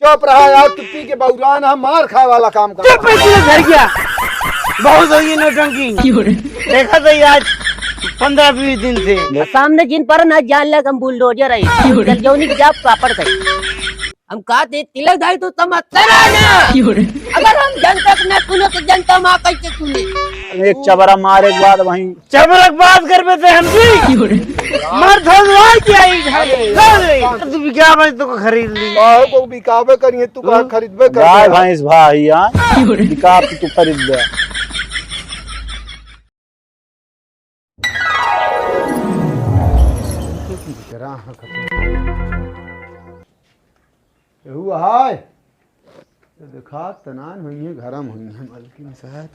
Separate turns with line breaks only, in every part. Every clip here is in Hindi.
चुप रहा यार, तू पी के बौरान हम मार खाए वाला काम कर।
चुप घर गया, बहुत हो गई नौटंकी। देखा तो आज 15-20 दिन से
सामने जिन पर ना जान लग हम बुलडोजर आई जल जौनी जाप पापड़ गई। हम कहते तिलक दाई तो तुम अगर हम जनता न सुनो तो जनता माँ कैसे सुने।
एक चबरा मारे के बाद वहीं
चबरक बात कर पे थे हम जी मर तू बिकावे तो खरीद ली
को बिकावे करिए तू का खरीदबे कर।
गाय भैंस भाई बिका तू खरीद दे।
हाय तो देखा तनान हुई है, गरम हुई है, मलकिन साहब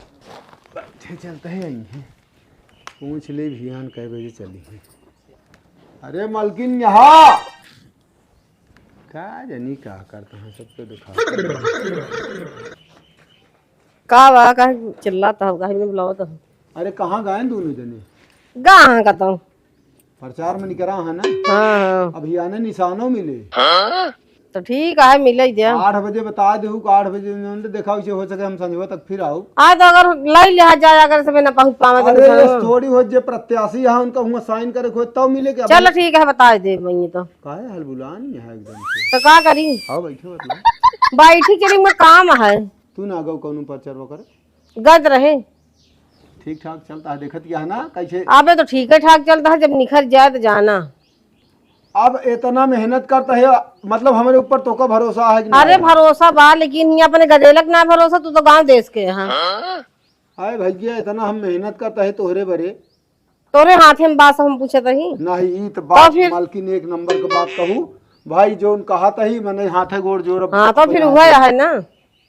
बैठे चलते हैं आई हैं। पूछ ले भियान कै बजे चली है। अरे मलकिन यहाँ का जनी का करता है सबको दिखा
का बा का चिल्लाता हो गाड़ी में बुलाओ तो।
अरे कहाँ गए दोनों जने?
कहाँ कहता हूँ
प्रचार में निकला है ना।
हाँ
अभी आने निशानों मिले
तो ठीक है मिले दे।
8 बजे बता दे 8 बजे देखा उसे हो सके हम संजो तक फिर आओ।
आज तो अगर लाई लिया जाए अगर सब ना पहुँच पावे
अरे थोड़ी हो जे प्रत्याशी है उनका हुआ साइन करे खो तब मिले क्या।
चलो ठीक है बता दे मैं तो
काहे हल बुला नहीं है एकदम से
तो का करी।
आओ बैठो मतलब
बैठी चली में काम है।
तू ना गौ कौन प्रचार वो करे
गद रहे
ठीक ठाक चलता है देखत क्या है ना कैसे।
अबे तो ठीक है ठाक चलता है, जब निखर जाए तो जाना।
अब इतना मेहनत करता है मतलब हमारे ऊपर तो का भरोसा है कि
अरे भरोसा बा लेकिन ये अपने गदेलक ना भरोसा, तू तो गांव देश के यहाँ।
हाय भैया इतना हम मेहनत करता है तोहरे बरे
तोरे हाथे में बात हम पूछे ही
नहीं तो बात मालकिन एक नंबर की बात कहूँ भाई जो कहा ही मैंने हाथे गोड़ जोर।
हाँ तो फिर हुआ है ना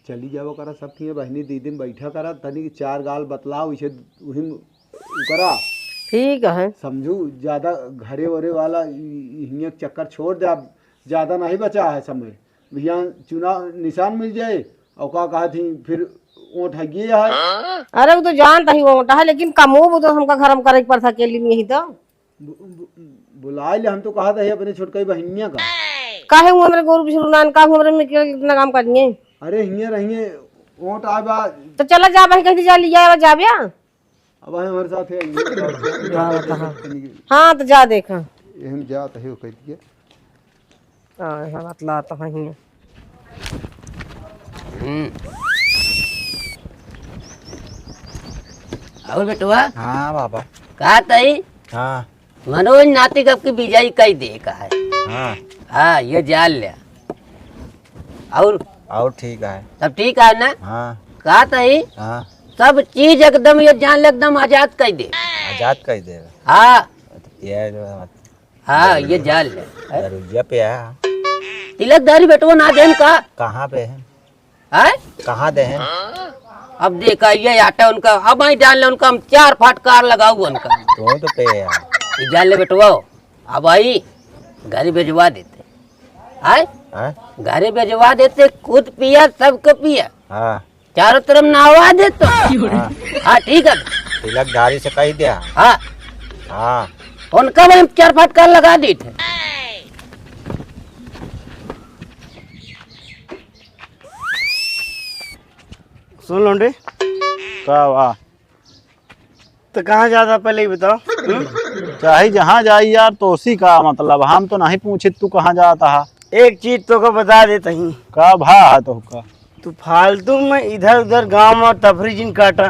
चली जाओ करा सब थी बहनी दीदी बैठा करा तनी 4 गाल बतलाओ इसे करा
ठीक है
समझू ज्यादा घरे वरे वाला हिंगे चक्कर छोड़ दे। अब ज्यादा नहीं बचा है समय भैया चुनाव निशान मिल जाए और का कहा थी फिर ओट है ये है।
अरे वो तो जानता ही वो है लेकिन कमो वो तो हमका घर में करे पर था के लिए तो
बुला ले हम तो कहा था अपने छोटका बहनिया का
काहे वो हमरे गोरु बिशरुनान का हमरे में कितना काम करिए।
अरे हिंगे रहिए ओट आबा
तो चला जा भाई कहीं जा लिया जा बिया
अब हमारे साथ है।
हाँ तो जा देखा
हम जात है कह दिए
हां बतला तो है।
और बेटवा
हाँ बाबा
कहा तई
हाँ
मनोज नाती कब की बिजाई कई दे का है।
हाँ
हाँ ये जान लिया
और ठीक है
सब ठीक है ना।
हाँ
कहा तई
हाँ
सब चीज एकदम ये जान ले एकदम आजाद कर दे।
आजाद कर दे।
हाँ
पिया
हाँ ये जान ले
दरुजिया पे है
तिलकदारी बेटवा ना देन का
कहाँ पे
है
कहाँ दे हैं।
अब देखा ये आटा उनका अब ही जान ले उनका हम 4 फटकार लगाऊ उनका
तो पे है
ये जान ले बेटवा अब आई घर भेजवा देते है घर भेजवा देते खुद पिया सबको पिया
हाँ
चारों तरफ नहवा दे तो हाँ ठीक है
तिलकदारी से कह दिया।
हाँ
हाँ
उनका भी 4 फटकार लगा दी थे।
सुन लोंडे
का वाह
तो कहाँ जाता पहले ही बताओ।
चाहे जहाँ जाई यार तो उसी का मतलब हम तो नहीं पूछे तू कहाँ जाता है।
एक चीज तो को बता देता ही
का भा है तो का
तू फालतू में इधर उधर गांव में तफरी जिन काटा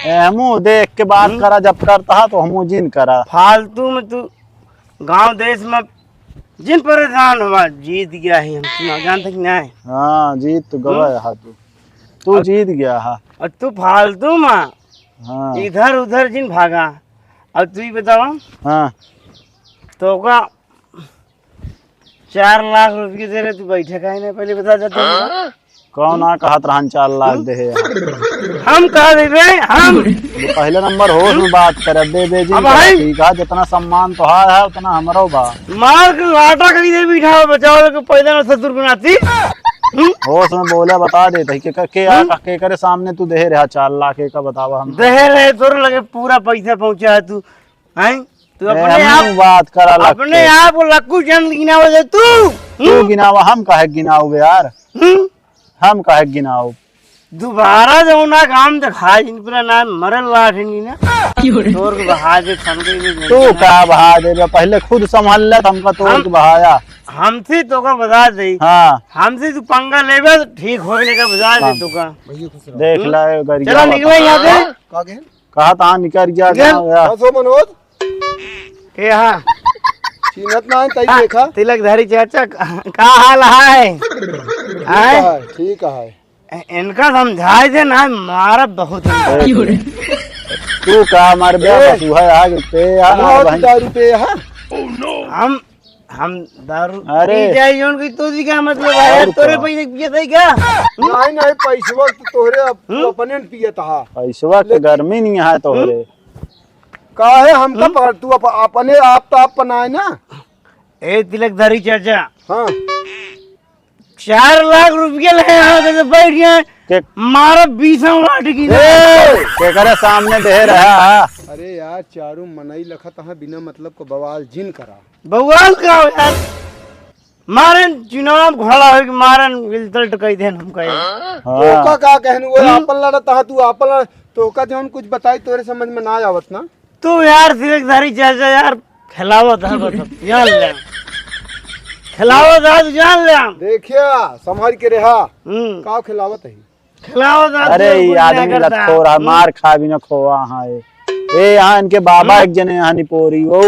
हमू देख के बात करा जब करता है तो हमू जिन करा
फालतू में तू गांव देश में जिन परेशान हुआ जीत गया ही हम तुम जानते कि नहीं।
हाँ जीत तो गवा है तू जीत गया है
और तू फालतू में
हाँ
इधर उधर जिन भागा। अब तू ही बताओ
हाँ
तो का 4 लाख रुपये दे रहे तू बैठे का ही नहीं पहले बता जाता
कौन आ कहा 4 लाख दे
हम कहा दे हम
पहले नंबर होश में बात करे दे दे जी ठीक है जितना सम्मान तो है उतना हमारो बा
मार के लाटा कहीं दे बिठा बचाओ के पैदा में 70 बनाती
होश में बोले बता दे के करे सामने तू दे रहा 4 लाख का बतावा हम
दे रहे तोर लगे पूरा पैसा पहुंचा है तू हैं तू अपने आप
बात करा
अपने आप लक्कू चंद गिनावे दे तू
गिनावा हम काहे गिनाओगे यार हम काहे गिनाओ
दोबारा जो ना काम दिखा इन पूरा नाम मरल लाठी ना तोर के बहा दे समझे
तू का बहा दे पहले खुद संभाल ले हमका तोड़ के बहाया
हमसे तो का बता दे
हाँ
हमसे तू पंगा लेबे तो ठीक होने का बता दे तू का
देख ले गरिया
चलो निकले यहाँ से
कहा था निकल गया
मनोज
के हाँ
चीनत ना तई देखा
तिलकधारी चाचा का हाल है
ठीक है
इनका समझाए थे ना मारा बहुत
तू का मार बे तू है आगे पे
दारू पे है
हम दारू
अरे
पी जाए उनकी तो जी क्या मतलब है तोरे पैसे पिए थे क्या
नहीं पैसे वक्त तोहरे अपने पिए था
इस वक्त गर्मी नहीं है तोहरे
काहे हमका तू अपने आप तो आप बनाए ना
ए तिलकधारी चाचा
हाँ
4 लाख रुपये ले बैठ गए मारा 20 लाठी की
करे सामने दे रहा
अरे यार चारों मनई लखत है बिना मतलब को बवाल जिन करा
बवाल का यार मारन चुनाव घोड़ा हो कि मारन विलतल टकई देन हम कहे
तो का कहन वो आपन लड़ता तू आपन तो का जौन कुछ बताई तोरे समझ में ना आवत ना
तू यार तिलकधारी चाचा यार खिलावत है बस जान ले खिलावत है जान ले
देखिया संभाल के रहा का खिलावत है
खिलावत है
अरे ये आदमी लखोरा मार खा भी न खोआ हाँ ए यहाँ इनके बाबा एक जने यहाँ निपोरी वो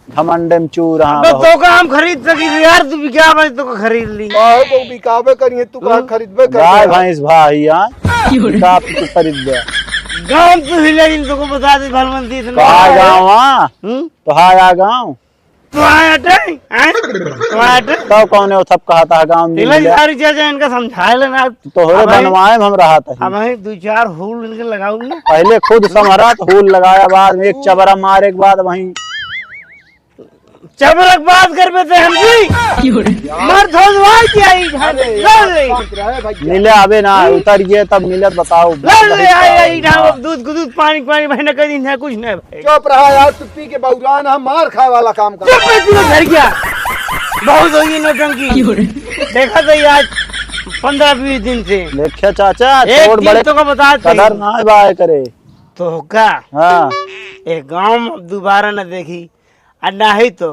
घमंडे में चूर हाँ
तो का हम खरीद सकी यार तू भी क्या भाई तो का खरीद ली
काहे को बिकावे करिए तू का खरीदबे कर
गाय भैंस भाई यहाँ का तू खरीद दे
गांव तो हिले इन तो को बता दे भलमंती से
कहा गाँव वहाँ तो हाया गाँव
तो आया तो आया
तो कौन है सब कहा था गाँव में
तिलकधारी चाचा इनका समझा लेना
तोहरे बनवाए में हम रहा था
अब भाई 2-4 हुल इनके लगाऊ ना
पहले खुद संभरा तो हुल लगाया बाद में एक चबरा मारे के बाद वहीं
चबरक बात कर पे थे हम जी मर थोड़वाई क्या
मिले अबे ना उतरिए तब मिले बताओ
दूध पानी बहने का दिन है कुछ नहीं भाई
चुप रहा यार तू पी के बहुरान हम मार खाए वाला काम कर
घर गया बहुत होगी नौटंकी देखा तो आज 15-20 दिन से
देखे चाचा
एक
छोड़ बड़े
तो का बता
कदर ना बाय करे
तो का
हाँ
एक गांव में दोबारा न देखी और ना ही तो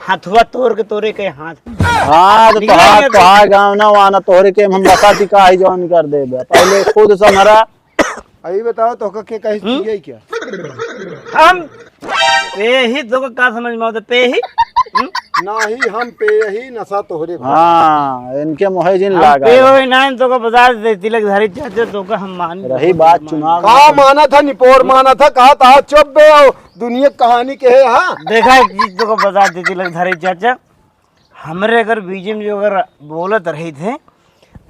हाथुआ तोड़ के तोरे के हाथ
हाँ तो तोहार गाँव ना वहाँ तोहरे के हम बता टिका ही जॉइन कर दे पहले खुद संभरा
अभी बताओ तो के कहीं पिए क्या
हम पे ही तो का समझ में आता पे ही
ना ही हम पे ही नशा तोहरे
हाँ इनके मोहजिन लागा
पे हो ना तो का बता दे तिलकधारी चाचा तो का हम मान
रही बात चुनाव
कहा माना था निपोर माना था कहा था चुप बे दुनिया कहानी के है हाँ
देखा एक चीज तो को बता दे तिलकधारी चाचा हमरे अगर बीजेम जो अगर बोलत रहे थे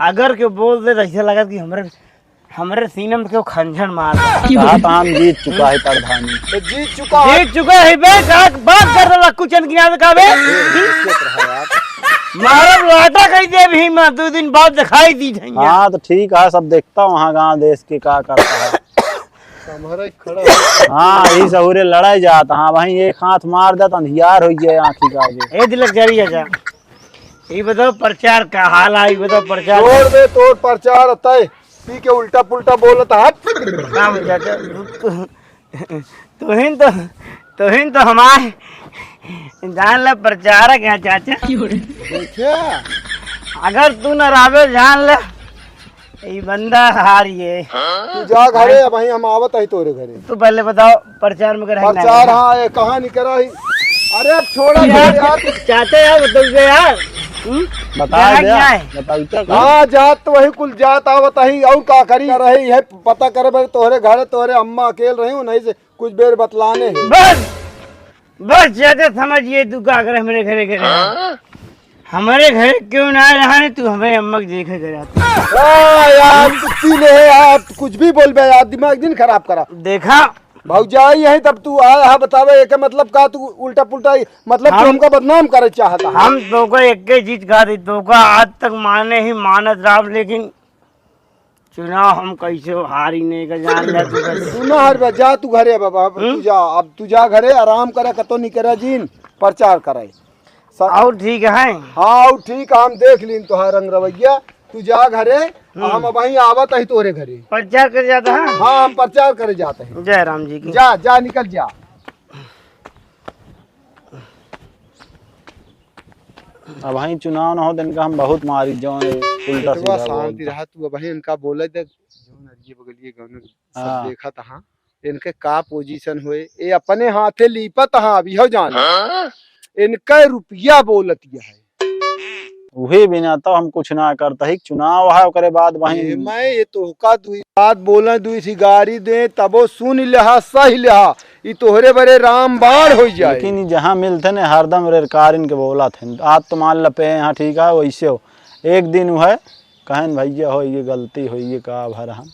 अगर के बोल दे ऐसा लगा कि हमरे सीने में क्यों खंजर मार
कहा था हम जीत चुका है प्रधानी
तो जीत चुका
है बे बात कर रहा कुछ गिना का बे मारब लाटा कही दे भी मैं 2 दिन बाद दिखाई दी थी
हाँ तो ठीक है सब देखता हूँ वहाँ गाँव देश के क्या करता है हाँ यही सहूरे लड़ाई जाता हाँ वहीं एक हाथ मार दे तो अंधियार हो जाए आँखी का आगे
ए तिलकधारी चाचा ये बताओ प्रचार का हाल है बताओ प्रचार
तोड़ दे तोड़ प्रचार तय पी के उल्टा पुल्टा बोलता है
काम चाचा तुहिन तो हमारे जान ले प्रचारक है चाचा
देखिए
अगर तू न रावे जान ले ये बंदा हारिए
तू जा घरे भाई हम आवत है तोरे घरे
तू पहले बताओ प्रचार में कर
प्रचार हाँ ये कहाँ नहीं करा ही अरे अब छोड़ा यार
चाचा यार बताओ यार
बता
हाँ जात तो वही कुल जात आवत ही और का करी रही है पता करे भाई तोहरे घरे तोहरे अम्मा अकेल रही हूँ नहीं से कुछ बेर बतलाने है
बस चाचा समझिए तू क्या करे हमारे घरे घरे हमारे घर क्यों ना रहा तू हमें अम्मा देखे गया
यार यार कुछ भी बोल बे यार दिमाग दिन खराब करा
देखा
भौजाई यही तब तू आया है बतावे एक मतलब का तू उल्टा पुल्टा मतलब तू हमका बदनाम करे चाहता
हम तो को एक चीज कहा थी तो का आज तक माने ही मानत राम लेकिन चुनाव हम कैसे हारी नहीं का जान ले
तू ना हर जा तू घरे बाबा तू जा अब तू जा घरे आराम करे कतो नहीं करे जीन प्रचार करे
और ठीक है।
हाँ ठीक है, हम देख लीन तुहार रंग रवैया। तू जा घरे, हम वहीं आवत है तोरे घरे।
प्रचार कर जाता है।
हाँ हम प्रचार करे जाते हैं।
जय राम जी की।
जा जा निकल जा।
अब वहीं चुनाव न हो दिन का हम बहुत मारी जो उल्टा सीधा
शांति रहा तू। वहीं इनका बोले दे ये बगलिए गाँव सब देखा तहाँ इनके का पोजीशन हुए। ये अपने हाथे लीपत हाँ अभी हो जान इनका रुपया बोलतिया है।
वही बिना तो हम कुछ ना करता ही चुनाव है ओकरे बाद वहीं
मैं ये तो का दुई बात बोला दुई सी गाड़ी दे तबो सुन लिहा सही लिहा ये तोहरे बड़े राम बाण हो जाए।
लेकिन जहाँ मिलते ने हरदम रेरकार इनके बोला थे आज तो मान लपे यहाँ ठीक है वैसे हो एक दिन वो है कहन भैया हो ये गलती हो ये का भर हम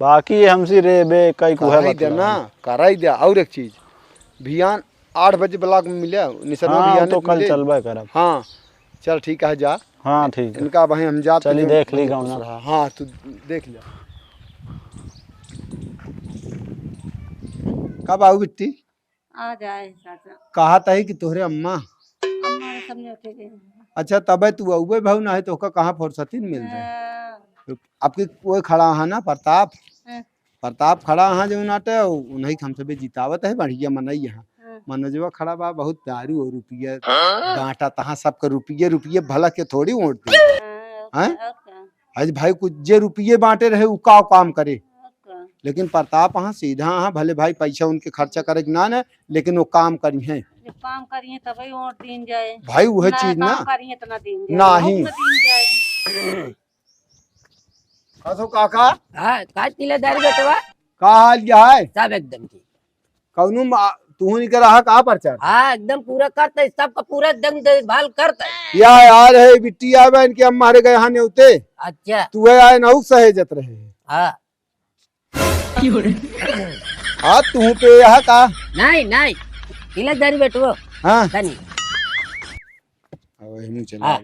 बाकी हमसे रे बे कई को है
देना कराई दिया। और एक चीज भियान 8 बजे ब्लॉक में मिले
हाँ, तो कल चलबे करब।
हाँ चल ठीक है जा।
हाँ ठीक है
इनका भाई हम जाते
चलिए देख ली गाँव ना।
हाँ तू देख लिया कब आओ बिट्टी।
आ जाए चाचा।
कहा था ही कि तोहरे अम्मा
हमारे सामने उठे गए।
अच्छा तब तू अउए भाऊ ना है तो कहाँ फुर्सती मिल रहे आपके वो खड़ा है ना प्रताप प्रताप खड़ा है जो नाटे उन्हीं हम सब जितावत है बढ़िया मनई यहाँ मनोजवा खड़ा बा बहुत दारू और रुपये बांटा तहाँ सबके रुपये रुपये भला के थोड़ी ओढ़ते हैं। आज भाई कुछ जे रुपये बांटे रहे उ का काम करे लेकिन प्रताप हाँ सीधा हाँ भले भाई पैसा उनके खर्चा करे ना न लेकिन वो काम करी है
काम करिए तभी वोट दिन जाए
भाई वह चीज ना
करिए तो ना दिन
नहीं
जाए।
काका
हाँ का तिलकदारी बेटवा
का हाल क्या है
सब एकदम ठीक।
कौनू तू नहीं कर रहा कहा प्रचार।
हाँ एकदम पूरा करता है सबका पूरा एकदम देखभाल करता है।
यार है बिट्टी आवे इनके हम मारे गए हाँ न्योते
अच्छा
तू आए ना सहेजत रहे।
हाँ
हाँ तू पे यहाँ का
नहीं नहीं तिलकदारी बेटवा
हाँ
धनी
चला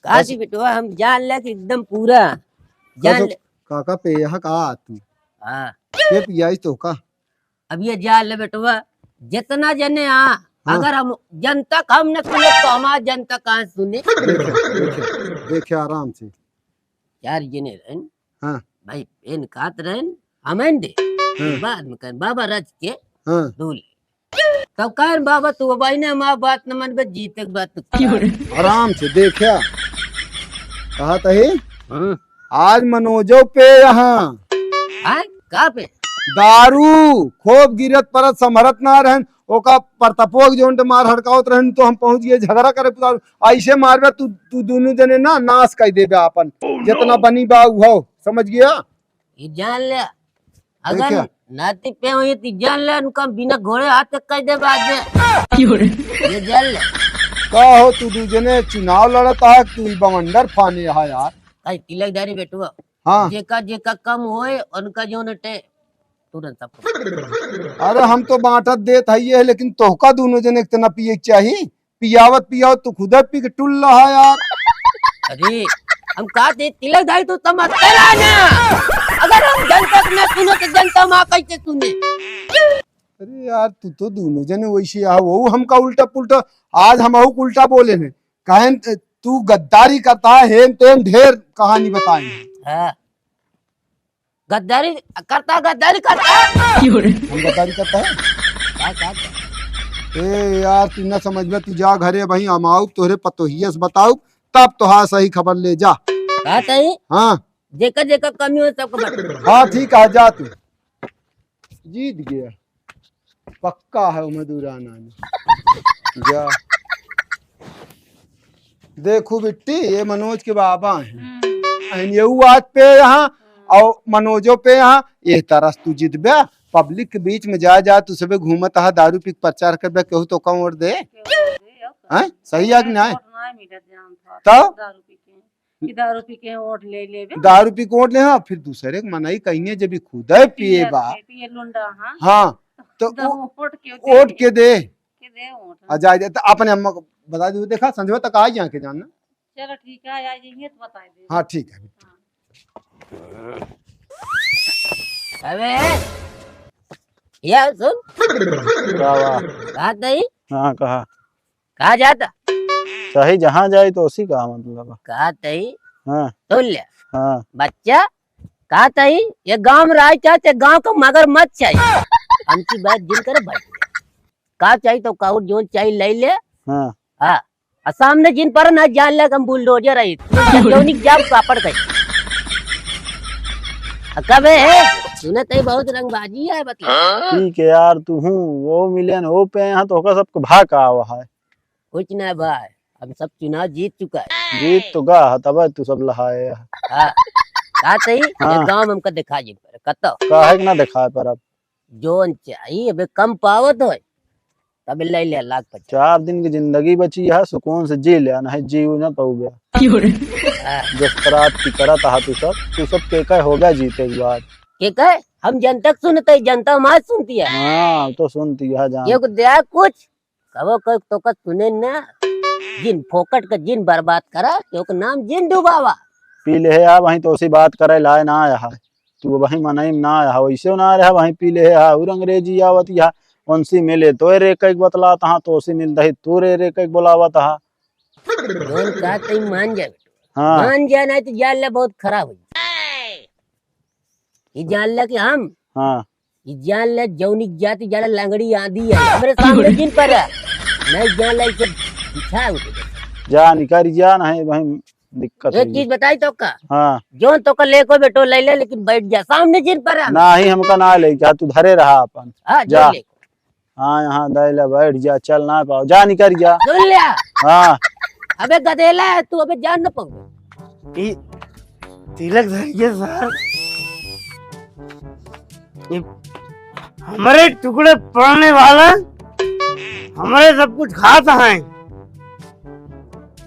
काशी बेटवा हम जान ले कि एकदम पूरा जान ले।
काका पे यहाँ कहा तू
हाँ
ये पियाई तो का
अब ये जान ले बेटवा जितना जने हाँ अगर हम जनता हम न सुने तो हमारा जनता कहाँ सुने।
देखे आराम से
यार जने रहन
हाँ
भाई पेन कात रहन हमें दे बाद में कहें बाबा रच के
हाँ
दूल तब कहें बाबा तू भाई ने हमारा बात न मन बस जीते की बात
आराम से देखा कहा तही आज मनोजो पे यहाँ
कहाँ पे
दारू खूब गिरत परत समरत ना रहन ओका परतपोक जोन मार हड़कावत रहन तो हम पहुंच गए झगड़ा करे ऐसे मारबे तू दोनों जने ना नाश कर देबे अपन जितना बनी बा हो समझ गया।
ये जान ले अगर नाती पे हुई तो जान ले उनका बिना घोड़े हाथ तक कह दे बाद ये जान ले
का हो तू दू जने चुनाव लड़ता है तू बवंडर फाने रहा यार
कई तिलकदारी बेटुआ
हाँ
जेका जेका कम होए उनका जो नटे तुरंत सबको।
अरे हम तो बांटत देत है लेकिन तोहका दोनों जने इतना पिए चाहिए पियावत पियावत तू खुद पी के टुल रहा यार।
अरे हम कहते तिलकदारी तो तुम तेरा ना अगर हम जनता को न सुनो तो जनता माँ कैसे सुने।
अरे यार तू तो दोनों जने वैसे आ वो हमका उल्टा पुल्टा आज हम उल्टा बोले हैं कहन तू गद्दारी करता है हेन तेन ढेर कहानी बताएंगे।
हाँ गद्दारी करता हम गद्दारी करता है क्या
ए यार तू न समझ में तू जा घरे भाई हम आऊ तोहरे पतोहियस बताऊ तब तो हाँ सही खबर ले जा।
कहता है
हाँ
जेका जेका कमी हो सबको बता।
हाँ ठीक है जा तू जीत गया पक्का है मधुराना जा। देखो बिट्टी ये मनोज के बाबा हैं ये आज पे यहाँ और मनोजो पे यहाँ ये तरस तू जितबे पब्लिक के बीच में जा तू सबे घूमत हा दारू पी प्रचार करबे केहू तो कम वोट दे हैं सही है कि नहीं तो
दारू पी के वोट ले ले
दारू पी के वोट ले हाँ फिर दूसरे के मनाई कहिए जब खुद पिए बा हाँ तो वोट के दे जाए तो अपने अम्मा को बता दो देखा संजय तक आ जाके जानना।
चलो ठीक है आ जाएंगे तो बता दे।
हाँ ठीक है
अबे या सुन
क्या वाह।
कहा तई
हाँ कहा
कहा जाता
चाहे जहाँ जाए तो उसी का मतलब।
कहा तई
हाँ
सुन ले
हाँ
बच्चा कहा तई ये गांव में राज चाहते गांव का मगर मत चाहिए हमकी बात जिन कर बैठ कहा चाहिए तो कहूँ जो चाहिए ले ले
हाँ
हाँ और सामने जिन पर ना जान लग हम बुलडोजर आई जौनिक जाप पापड़ गई कब है तूने तई बहुत रंगबाजी है बता
ठीक है यार तू हूँ वो मिलियन हो पे यहाँ तो होगा सबको भाग आ हुआ है।
कुछ ना भाई हम सब चुनाव जीत चुका है
जीत तो गा तब तू सब लहाए।
हाँ कहा तई ये
हाँ।
गांव में हमका दिखा जिन पर कतो
काहे ना दिखाए पर अब
जोन चाहिए अबे कम पावत हो तब ले ले लाख 50
4 दिन की जिंदगी बची है सुकून से जी लिया नहीं जी ना पाऊ गया जिस तरह की करत हा तू सब के होगा जीते के बाद।
के कहे हम जनता के सुनते जनता मार सुनती है
हाँ तो सुनती है जान
ये को दिया कुछ कबो कोई तो का सुने ना जिन फोकट का जिन बर्बाद करा क्योंकि नाम जिन डुबावा
पी ले है वहीं तो उसी बात करे लाए ना आया है तू वहीं मनाई में ना आया वैसे ना रहा वहीं पी ले है और अंग्रेजी आवत या उनसी मिले तो रे कई बतला तहा तो उसी मिल दही तू रे कई बोलावत हा।
जोन का तई मान जाए
हाँ
मान जाए नहीं तो जान ले बहुत खराब हो ये जान ले कि हम
हाँ
ये जान ले जौनिक जाति जाने लंगड़ी आंधी है हमारे सामने जिन पर है नहीं जान ले इसे बिछा उठे
जा निकारी जा नहीं वहीं दिक्कत
एक
हुई।
चीज बताई तो का
हाँ
जोन तो का लेको बेटो ले ले लेकिन बैठ जा सामने जिन पर है
ना ही हमका ना ले क्या तू धरे रहा अपन
हाँ
जा।
जोन ले
हाँ यहाँ दे बैठ जा चल ना पाओ जा निकल जा।
सुन लिया
हाँ
अबे गधेला है तू अबे जान न पाऊ
ये तिलक धरिए सर ये हमारे टुकड़े पड़ने वाला हमारे सब कुछ खाता है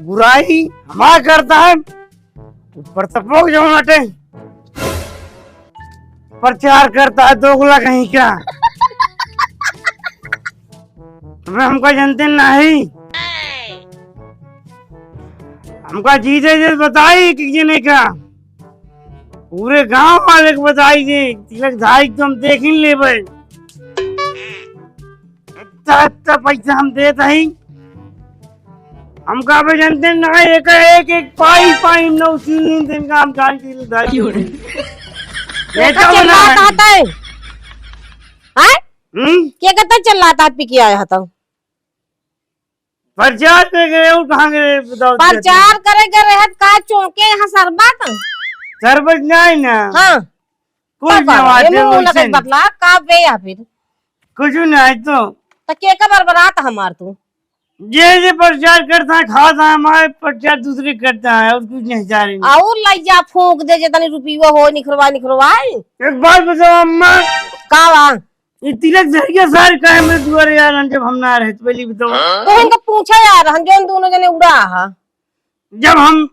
बुराई हमारा करता है ऊपर तपोक जो हटे प्रचार करता है दोगला कहीं का तुम्हें हमको जानते नहीं हमका जीते जी बताई कि जने का पूरे गांव वाले को बताई जी तिलक धाई तो हम देख ही ले भाई इतना पैसा हम देते ही हम का भी जानते ना एक पाई पाई नौ तीन दिन का हम जान तिलक धाई नेता बना है।
क्या कहता चल रहा था पी के आया था
प्रचार पे गए हो कहाँ गए बताओ
प्रचार करे के रहत का चौके यहाँ सरबत
सरबत नहीं ना
हाँ
कुछ नवाजे
बतला का पे या फिर
कुछ नहीं तो
के का बरबरात हमार तू
जे प्रचार करता है खाता है हमारे प्रचार दूसरे करता है और कुछ नहीं जा रही
और लैजा फूक दे जे तनी रुपया हो निखरवा
एक बात बताओ अम्मा
का वा
ये तिलक धरिया सारे काहे में दुआरे यार जब हम ना रहे तो पहले बताओ
तो इनका पूछा यार हम जोन दोनों जने उड़ा हा
जब हम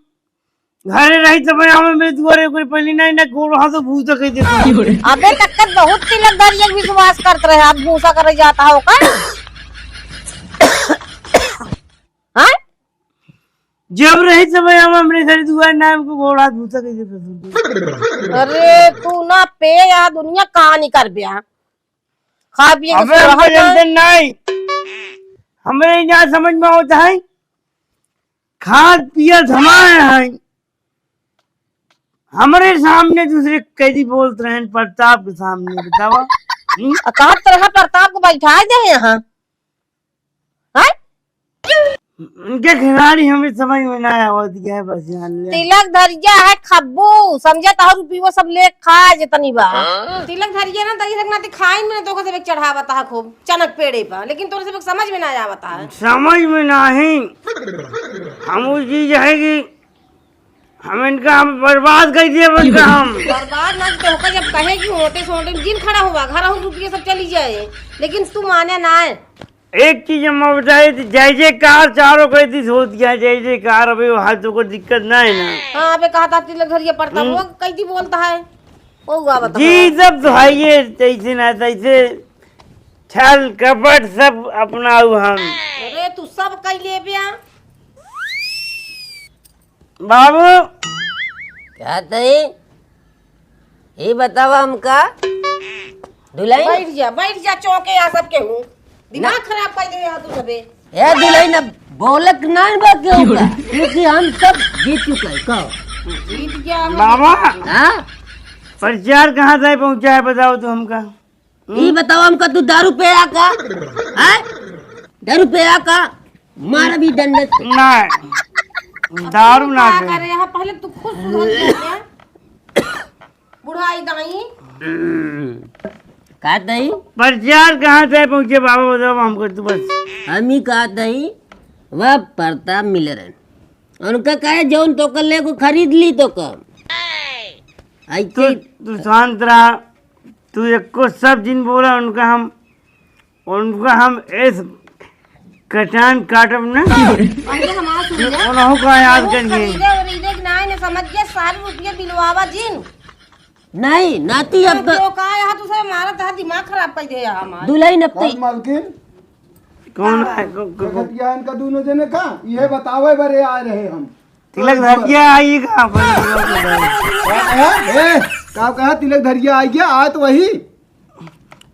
घरे रही तब हमें मेरे दुआरे कोई पहले नहीं ना गोड़ हाथ तो भूत कह देता
अबे तक बहुत तिलक धरिया विश्वास करते रहे आप भूसा करे जाता हो का हाँ
जब रही तब हम अपने घर दुआरे नाम को गोड़ हाथ भूत कह देता
अरे तू ना पे या दुनिया कहानी कर बिया खा पिए के
अबे हमको जानते नहीं हमें यहाँ समझ में होता है खाद पिया धमाए हैं हमारे सामने दूसरे कैदी बोलते रहे प्रताप के सामने बतावा
कहा तरह प्रताप को बैठा दे यहाँ हाँ?
उनके खिलाड़ी हमें समझ में ना आया होती है बस यहाँ ले
तिलक धरिया है खब्बू समझे तो रुपये सब ले खा जतनी बा तिलक धरिया ना तरी तक ना खाई में तो से चढ़ावता है खूब चनक पेड़े पर लेकिन तोरे से समझ में ना आवता है
समझ में नहीं हम वो चीज है कि हम इनका हम बर्बाद कर दिए इनका हम
बर्बाद ना तो होकर जब कहे कि होते सोते जिन खड़ा हुआ घर हो रुपये सब चली जाए लेकिन तू माने ना है
एक चीज हम बताए थी जय जयकार चारों कहती होती है जय जयकार अभी हाथों को दिक्कत ना है ना
हाँ अबे कहा था तिलक धरिया पड़ता वो कैदी बोलता है वो हुआ बता
जी सब तो है ये तैसे ना तैसे छल कपट सब अपनाऊ हम
अरे तू सब कई ले बिया
बाबू
क्या तई ये बतावा हमका दुल्हन
बैठ जा चौके यहाँ सबके हूँ दिमाग खराब कर दे यहाँ तू सबे
ए दुल्हन अब बोलक ना बा क्यों का क्योंकि हम सब जीत चुके हैं कहो
जीत गया हम।
बाबा
हाँ
प्रचार कहाँ तक पहुँचा है बताओ तो हमका।
ये बताओ हमका तू दारू पे आका हैं दारू पे आका मार भी दंड
ना दारू ना
क्या
दे।
करे यहाँ पहले तू खुद सुधर जा क्या? बुढ़ाई दाई
का दही
प्रचार कहाँ तक पहुँचे बाबा बताओ हमको तू बस।
हम ही कहा दही वह प्रताप मिलर उनका कहे जौन तो कर ले को खरीद ली तो कम ऐसे
तू शांत रहा। तू एक को सब जिन बोला उनका हम ऐस कटान काटब ना
पहले हमारा सुन जा
उन्हों का याद करिए।
खरीदे और खरीदे कि नहीं ने समझ गया सारे रुपये दिलवावा जिन
नहीं नाती अब
क्यों का यहाँ तू सब मारा था दिमाग खराब कर दे यहाँ हमारा
दुल्हन अब तो
मालकिन
कौन है
देखतिया इनका दोनों जने का ये बतावे बरे आ रहे हम
तिलक धरिया आइएगा
का कहा तिलक धरिया आई गया आ तो वही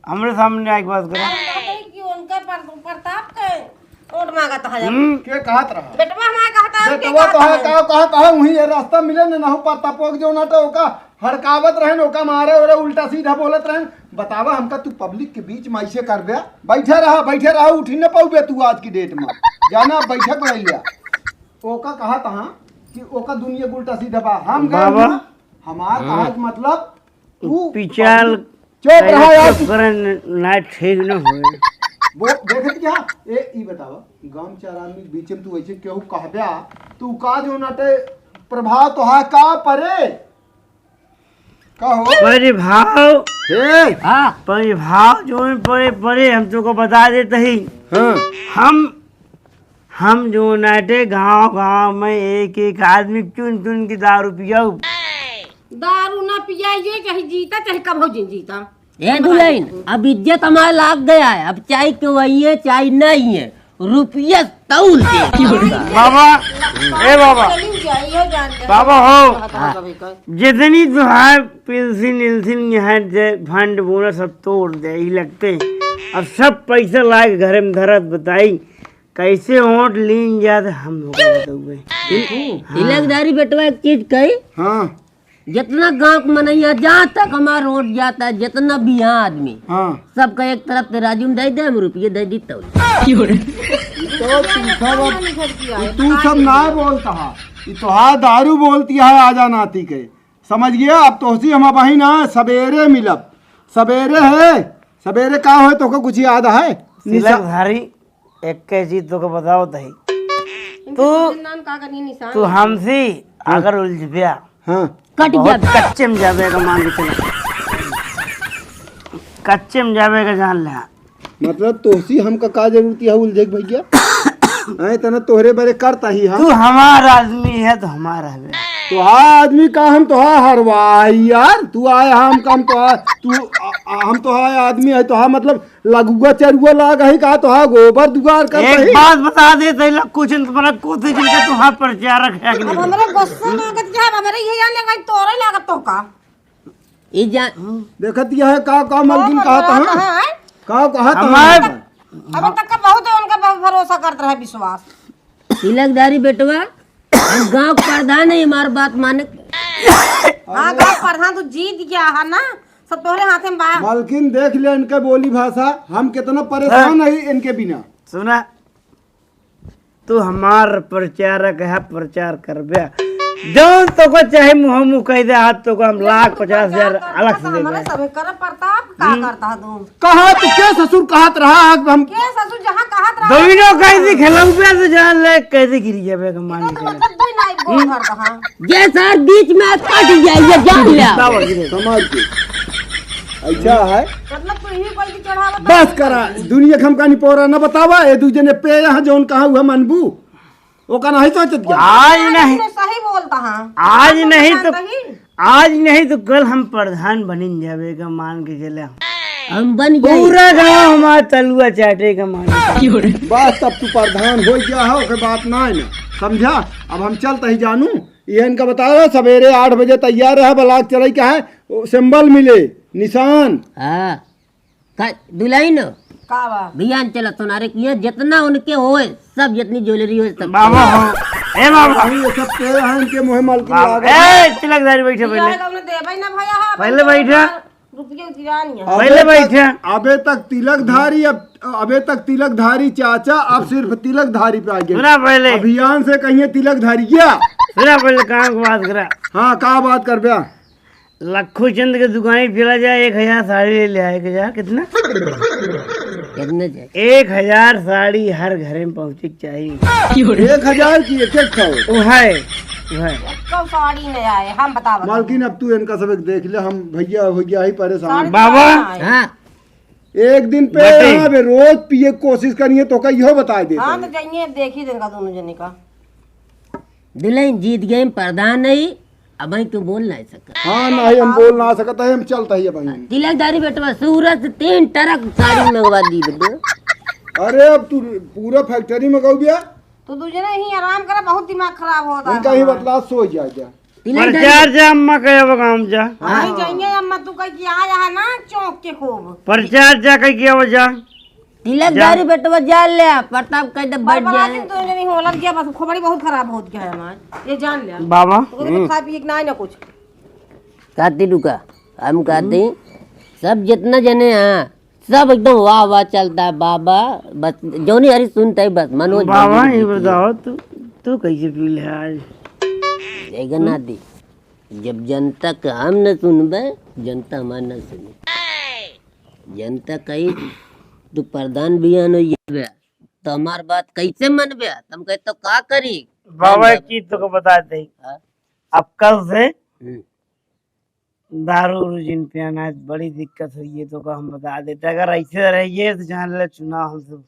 हमारे सामने आके बात करो।
कि उनका प्रताप के वोट मांगा था
के कहत रहा
बेटवा हमारा कहता है
बेटवा तो है कहा वही ये रास्ता मिले न ना पता पोक जो ना तो ओका हड़कावत रहे ओका मारे और उल्टा सीधा बोलत रहे। बतावा हमका तू पब्लिक के बीच में ऐसे कर बे बैठे रहा उठी न पाऊ तू आज की डेट में जाना बैठक ले लिया ओका कहा तहा कि ओका दुनिया उल्टा सीधा बा हम
बाबा।
गए हमार कहा मतलब तू
पिछाल
चुप रहा यार
ना ठीक न होए
वो देखत क्या ई बतावा गांव चार आदमी बीच में तू ऐसे केहू कहबा तू का जो नटे प्रभाव तो हा का परे का हो
परिभाव
हे
हाँ
परिभाव जो है परे हम तुमको बता देते ही
हां
हम जो नाटे गांव में एक आदमी चुन के दारू पियाऊ
दारू ना पियाइए चाहे जीता चाहे कब हो जीता
ए दुल्हन अब इज्जत हमारा लाग गया है अब चाहे क्यों वही है चाहे नहीं है रुपया तौल के
बाबा ए बाबा बाबा हो जितनी तो है पेंशन यहाँ फंड बोनस सब तोड़ दे ही लगते अब सब पैसा लाके घर में धरत बताई कैसे वोट लीन जाते हम लोग बताऊंगे।
तिलकदारी बेटवा एक चीज कही
हां
जितना गांव मनैया जहाँ तक हमारा रोड जाता है जितना भी यहाँ आदमी
हां
सबका एक तरफ से राजू में दे दे हम रुपये दे दी तो
तू सब ना बोलता हा ये तो हा दारू बोलती है आजा नाती के समझ गया। अब तो उसी हम बही ना सवेरे मिलब सवेरे है सवेरे का हो तो कुछ याद है
तिलकधारी एक के चीज तो बताओ दही तू हमसे अगर उलझ गया
हाँ
कट
बहुत
गया
कच्चे में जावेगा मान के चला कच्चे में जावेगा जान ले
मतलब तोसी हमका का जरूरत है उलझे भैया ऐ तना तोहरे बरे करता ही
तू हमारा आदमी है तो हमारा है
तो आदमी का हम तो हरवाई यार तू आए हम काम तो तू हम तो आदमी है तो मतलब लगुआ चरुआ लाग है का तो गोबर दुगार कर
एक बात बता दे तो कुछ कोते जिनका तुहां प्रचारक है कि
अब
नहीं
हमारे गुस्सा लागत क्या हमारे ये जान लेगा तोरे लागत तो का
ये जान
देखत यह का मलकिन कहा था का
हमारे
अभी तक का बहुत है उनका भरोसा करता है विश्वास
तिलकदारी बेटवा हम गांव प्रधान है हमारी बात माने
हाँ गाँव प्रधान तो जीत गया है ना सब तोहरे हाथ में बा
मलकिन देख ले इनके बोली भाषा हम कितना परेशान है इनके बिना
सुना तू हमार प्रचारक है प्रचार करबे जो तो को चाहे मुंह मुंह कह दे हाथ तो को हम 1,50,000 अलग से दे
हमारे
दे
सब कर प्रताप का करता है तू
कहा तो क्या ससुर कहत रहा हम
के ससुर जहाँ कहत रहा
दोनों कैसे खेलऊ पे तो जान ले कैसे गिर जावे का मान के
मतलब तू नहीं बोल करता हां
ये सर बीच में कट जाइए जान ले
समझ के अच्छा है
मतलब तू ही कोई चढ़ावा
बस करा दुनिया के हम कहानी पोरा न बतावा ए दूजे ने पे यहाँ जौन कहा हुआ मनबू वो का नहीं सोचत क्या
आज नहीं
सही बोलता हां
आज नहीं तो कल हम प्रधान बनिन जावे का मान के चले
हम बन गए
पूरा गांव हमारा तलुआ चाटे का मान के
बस तब तू प्रधान हो गया हो के बात ना है ना समझा। अब हम चलते ही जानू ये इनका बताओ सवेरे 8 बजे तैयार है बलाक चले क्या है सिंबल मिले निशान
हाँ दुल्हन
का बा
बियान चला सोनारे किया जितना उनके होए सब जितनी ज्वेलरी हो सब
बाबा हो ए बाबा
ये सब तेरे हैं इनके मुँह मालकिन लाग
ए तिलकधारी बैठे पहले
जाएगा उन्हें देबै ना भैया हाँ,
पहले बैठा
रुपये गिरानी है
पहले बैठा
अबे तक तिलकधारी चाचा अब सिर्फ तिलकधारी पे आ गए
सुना पहले
अभियान से कहिए तिलकधारी क्या
सुना पहले कहाँ की बात करा
हाँ कहा बात कर बया
लखू चंद के दुकान चला जाए 1000 साड़ी ले लिया 1000 कितना
कितने जाए
1000 साड़ी हर घर में पहुँचे चाहिए
1000 की एक एक खाओ
वो है
कब साड़ी नहीं आए हम बता
मालकिन अब तू इनका सब देख ले हम भैया हो गया ही परेशान
बाबा
हाँ
एक दिन पे
बटे।
यहाँ पे रोज पिए की कोशिश करिए तो का यहो बता देता
हाँ
है।
तो जाइए देख ही देगा दोनों जने का
दुल्हन जीत गए प्रधान नहीं अब तू बोल नहीं सका
हाँ नहीं हम बोल ना सकता है हम चलता ही है भाई
तिलकधारी बेटवा सूरत से 3 ट्रक साड़ी मंगवा दी बेटा
अरे अब तू पूरा फैक्ट्री में गौ गया
तो तू जना ही आराम करा बहुत दिमाग खराब होता
इनका ही बतला सो जा जा
प्रचार जा अम्मा कहे काम जा
नहीं जाइए अम्मा तू कह के आ जा ना चौक के खूब
प्रचार जा कह किया वजह
तिलकधारी बेटवा जान ले प्रताप कह दे बढ़
बड़ा
जाए
दिन तो जनी होला गया बस खोपड़ी बहुत खराब हो गया है हमार ये जान ले
बाबा
तो कहते खा पी के ना ना कुछ
कहती रुका हम कहते सब जितना जने हाँ सब एकदम वाह वाह चलता है बाबा बस जोनी हरी सुनता है बस मनोज
बाबा ये बताओ तू कैसे पी ले आज
जगन्नाथ जब जनता का हम न सुनबे जनता हमार न सुने जनता कही तू प्रधान बियान हो तो हमार बात कैसे मनबे तुम कहे तो का करी
बाबा एक चीज तो बताते ही
हाँ?
अब कल से
हम्म।
दारू उरू जिन पे आना है बड़ी दिक्कत हुई है तो का हम बता देते अगर ऐसे रहिए तो जान ले चुनाव हम सब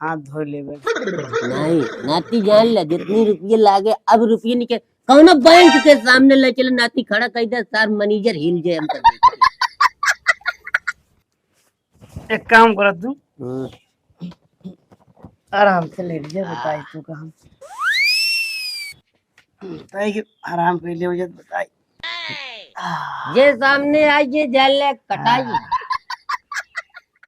हाथ धो लेबे
नहीं नाती जान ले जितनी रुपये लागे अब रुपये निकल कौन बैंक के सामने ले चले नाती खड़ा कर दे सार मैनेजर हिल जाए हम
एक काम करो तू
तो
आराम से लेट जा बताई तू का हम बताई कि आराम कर ले बताई
जे सामने आइए जान ले कटाइए